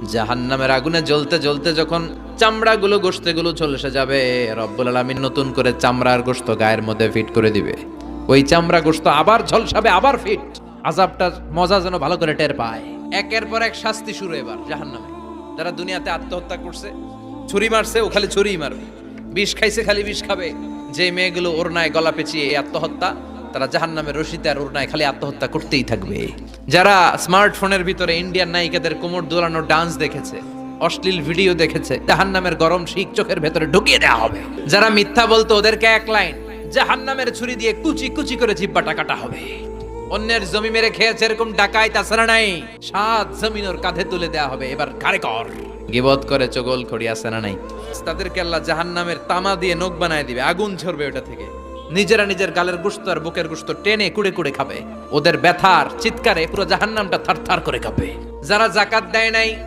জাহান্নামের আগুনে জ্বলতে জ্বলতে যখন চামড়াগুলো গোশতগুলো ঝলসে যাবে, রব্বুল আলামিন নতুন করে চামড়ার গোশত গায়ের মধ্যে ফিট করে দিবে। ওই চামড়া গোশত আবার ঝলসাবে, আবার ফিট। আযাবটার মজা যেন ভালো করে টের পায়। একের পর এক শাস্তি শুরু এবার জাহান্নামে। যারা দুনিয়াতে আত্মহত্যা করছে, ছুরি মারছে, ও খালি ছুরিই মারবে। বিষ খাইছে, খালি বিষ খাবে। যে মেয়েগুলো ওড়নায় গলা পেঁচিয়ে এই আত্মহত্যা, তারা জাহান্নামের রশিতে আর ওড়নায় খালি আত্মহত্যা করতেই থাকবে। যারা স্মার্টফোনের ভিতরে ইন্ডিয়ান নায়িকাদের কোমর দোলানো ডান্স দেখেছে, অশ্লীল ভিডিও দেখেছে, জাহান্নামের গরম শিক চোখের ভেতরে ঢুকিয়ে দেওয়া হবে। যারা মিথ্যা বলতো, ওদেরকে এক লাইন জাহান্নামের ছুরি দিয়ে কুচি কুচি করে জিহ্বাটা কাটা হবে। অন্যের জমি মেরে খেয়েছে এরকম ডাকাই তাছাড়া নাই, 7 জমিন ওর কাঁধে তুলে দেওয়া হবে। এবার কারে কর গিবত করে চগল খড়ি আছে না নাই, তাদেরকে আল্লাহ জাহান্নামের তামা দিয়ে নখ বানায় দিবে, আগুন ঝরবে ওটা থেকে। নিজেরা নিজের গালের গোশত আর বুকের গোশত টেনে কুড়ে কুড়ে খাবে। ওদের ব্যথার চিৎকারে পুরো জাহান্নামটা থারথার করে কাঁপবে। যারা যাকাত দেয় নাই,